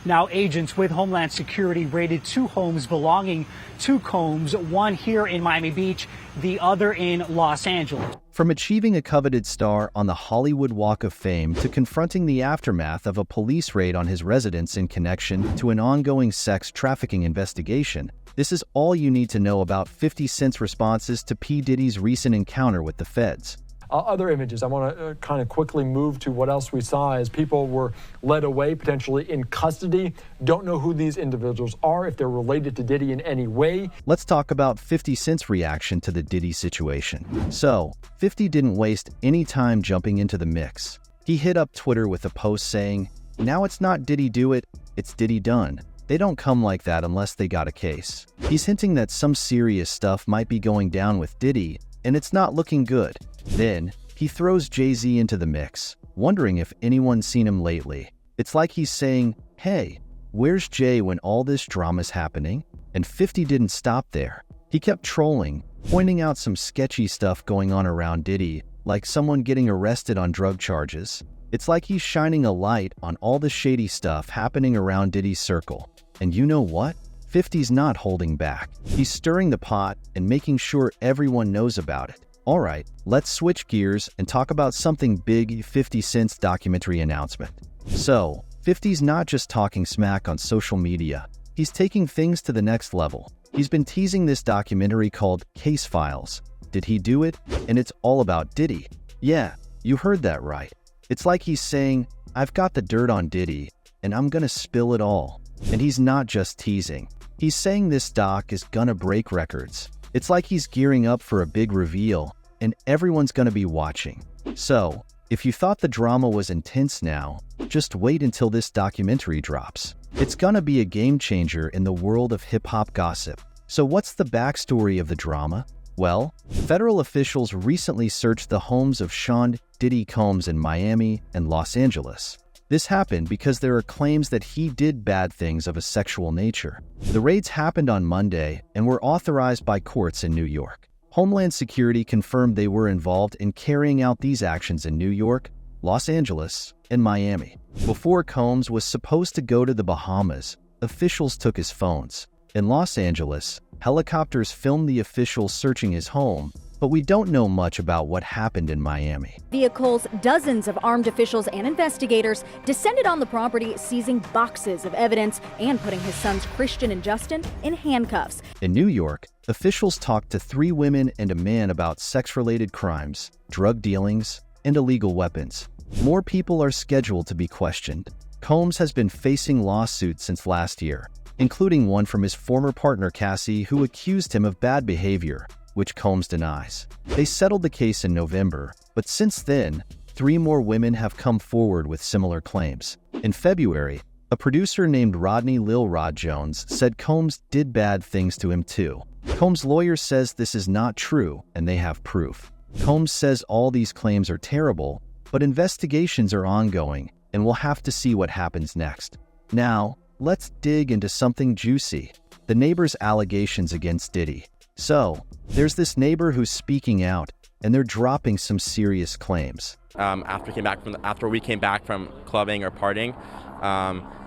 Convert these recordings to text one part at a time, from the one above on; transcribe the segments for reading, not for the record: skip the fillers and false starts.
Now, agents with Homeland Security raided 2 homes belonging to Combs, one here in Miami Beach, the other in Los Angeles. From achieving a coveted star on the Hollywood Walk of Fame to confronting the aftermath of a police raid on his residence in connection to an ongoing sex trafficking investigation, this is all you need to know about 50 Cent's responses to P. Diddy's recent encounter with the feds. Other images, I want to kind of quickly move to what else we saw as people were led away, potentially in custody. Don't know who these individuals are, if they're related to Diddy in any way. Let's talk about 50 Cent's reaction to the Diddy situation. So, 50 didn't waste any time jumping into the mix. He hit up Twitter with a post saying, "Now it's not Diddy do it, it's Diddy done. They don't come like that unless they got a case." He's hinting that some serious stuff might be going down with Diddy, and it's not looking good. Then, he throws Jay-Z into the mix, wondering if anyone's seen him lately. It's like he's saying, "Hey, where's Jay when all this drama's happening?" And 50 didn't stop there. He kept trolling, pointing out some sketchy stuff going on around Diddy, like someone getting arrested on drug charges. It's like he's shining a light on all the shady stuff happening around Diddy's circle. And you know what? 50's not holding back. He's stirring the pot and making sure everyone knows about it. Alright, let's switch gears and talk about something big. 50 Cent's documentary announcement. So, 50's not just talking smack on social media, he's taking things to the next level. He's been teasing this documentary called Case Files. Did he do it? And it's all about Diddy. Yeah, you heard that right. It's like he's saying, "I've got the dirt on Diddy, and I'm gonna spill it all." And he's not just teasing. He's saying this doc is gonna break records. It's like he's gearing up for a big reveal, and everyone's gonna be watching. So, if you thought the drama was intense now, just wait until this documentary drops. It's gonna be a game changer in the world of hip-hop gossip. So what's the backstory of the drama? Well, federal officials recently searched the homes of Sean Diddy Combs in Miami and Los Angeles. This happened because there are claims that he did bad things of a sexual nature. The raids happened on Monday and were authorized by courts in New York. Homeland Security confirmed they were involved in carrying out these actions in New York, Los Angeles, and Miami. Before Combs was supposed to go to the Bahamas, officials took his phones. In Los Angeles, helicopters filmed the officials searching his home, but we don't know much about what happened in Miami. Vehicles, dozens of armed officials and investigators descended on the property, seizing boxes of evidence and putting his sons Christian and Justin in handcuffs. In New York, officials talked to 3 women and a man about sex-related crimes, drug dealings, and illegal weapons. More people are scheduled to be questioned. Combs has been facing lawsuits since last year, including one from his former partner Cassie, who accused him of bad behavior, which Combs denies. They settled the case in November, but since then, 3 more women have come forward with similar claims. In February, a producer named Rodney Lil Rod Jones said Combs did bad things to him too. Combs' lawyer says this is not true, and they have proof. Combs says all these claims are terrible, but investigations are ongoing, and we'll have to see what happens next. Now, let's dig into something juicy: the neighbor's allegations against Diddy. So, there's this neighbor who's speaking out, and they're dropping some serious claims. After we came back from clubbing or partying,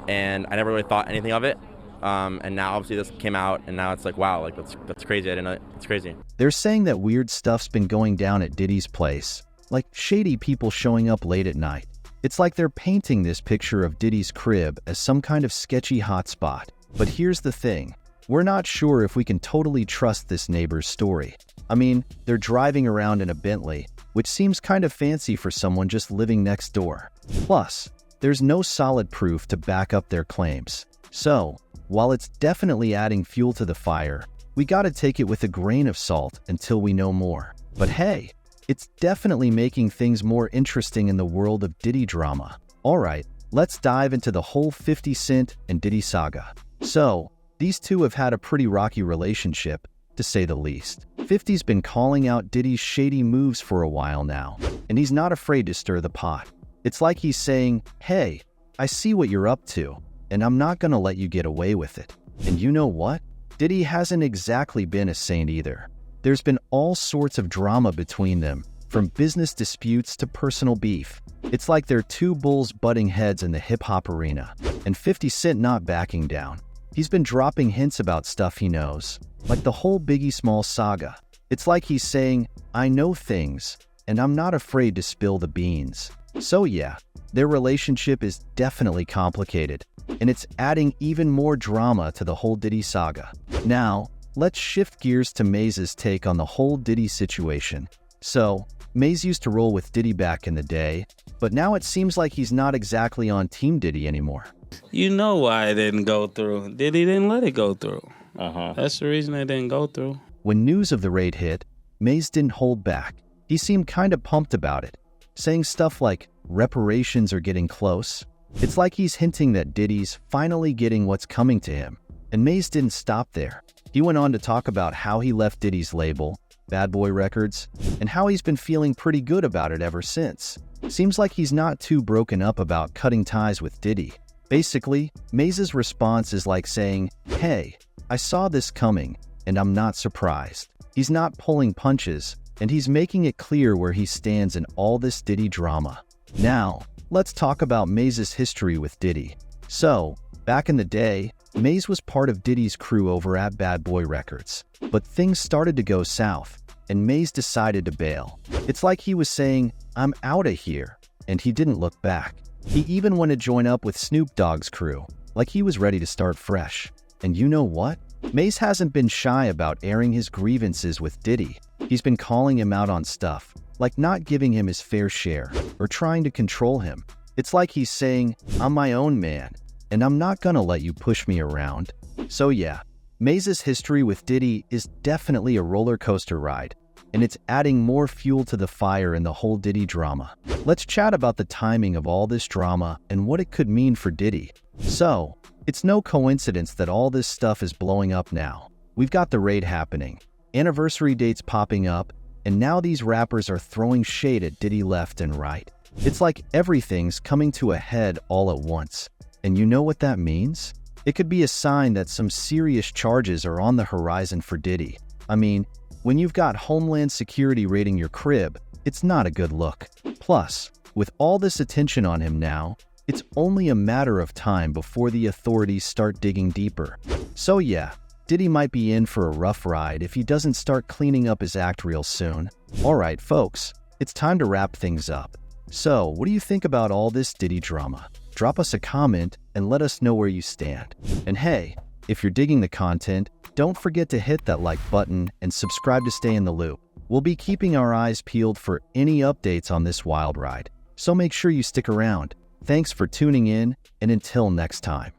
and I never really thought anything of it. And now obviously this came out, and now it's like, wow, like that's crazy. I didn't know. It's crazy. They're saying that weird stuff's been going down at Diddy's place, like shady people showing up late at night. It's like they're painting this picture of Diddy's crib as some kind of sketchy hotspot. But here's the thing. We're not sure if we can totally trust this neighbor's story. I mean, they're driving around in a Bentley, which seems kind of fancy for someone just living next door. Plus, there's no solid proof to back up their claims. So, while it's definitely adding fuel to the fire, we gotta take it with a grain of salt until we know more. But hey, it's definitely making things more interesting in the world of Diddy drama. Alright, let's dive into the whole 50 Cent and Diddy saga. So, these two have had a pretty rocky relationship, to say the least. 50's been calling out Diddy's shady moves for a while now, and he's not afraid to stir the pot. It's like he's saying, "Hey, I see what you're up to, and I'm not gonna let you get away with it." And you know what? Diddy hasn't exactly been a saint either. There's been all sorts of drama between them, from business disputes to personal beef. It's like they're two bulls butting heads in the hip-hop arena, and 50 Cent not backing down. He's been dropping hints about stuff he knows, like the whole Biggie Small saga. It's like he's saying, I know things, and I'm not afraid to spill the beans. So yeah, their relationship is definitely complicated, and it's adding even more drama to the whole Diddy saga. Now, let's shift gears to Maze's take on the whole Diddy situation. So, Maze used to roll with Diddy back in the day, but now it seems like he's not exactly on Team Diddy anymore. You know why it didn't go through. Diddy didn't let it go through. That's the reason it didn't go through. When news of the raid hit, Maze didn't hold back. He seemed kind of pumped about it, saying stuff like, reparations are getting close. It's like he's hinting that Diddy's finally getting what's coming to him. And Maze didn't stop there. He went on to talk about how he left Diddy's label, Bad Boy Records, and how he's been feeling pretty good about it ever since. Seems like he's not too broken up about cutting ties with Diddy. Basically, Maze's response is like saying, hey, I saw this coming, and I'm not surprised. He's not pulling punches, and he's making it clear where he stands in all this Diddy drama. Now, let's talk about Maze's history with Diddy. So, back in the day, Maze was part of Diddy's crew over at Bad Boy Records. But things started to go south, and Maze decided to bail. It's like he was saying, I'm outta here, and he didn't look back. He even went to join up with Snoop Dogg's crew, like he was ready to start fresh. And you know what? Maze hasn't been shy about airing his grievances with Diddy. He's been calling him out on stuff, like not giving him his fair share, or trying to control him. It's like he's saying, I'm my own man, and I'm not gonna let you push me around. So yeah, Maze's history with Diddy is definitely a roller coaster ride, and it's adding more fuel to the fire in the whole Diddy drama. Let's chat about the timing of all this drama and what it could mean for Diddy. So, it's no coincidence that all this stuff is blowing up now. We've got the raid happening, anniversary dates popping up, and now these rappers are throwing shade at Diddy left and right. It's like everything's coming to a head all at once. And you know what that means? It could be a sign that some serious charges are on the horizon for Diddy. I mean, when you've got Homeland Security raiding your crib, it's not a good look. Plus, with all this attention on him now, it's only a matter of time before the authorities start digging deeper. So yeah, Diddy might be in for a rough ride if he doesn't start cleaning up his act real soon. Alright folks, it's time to wrap things up. So, what do you think about all this Diddy drama? Drop us a comment and let us know where you stand. And hey, if you're digging the content, don't forget to hit that like button and subscribe to stay in the loop. We'll be keeping our eyes peeled for any updates on this wild ride, so make sure you stick around. Thanks for tuning in, and until next time.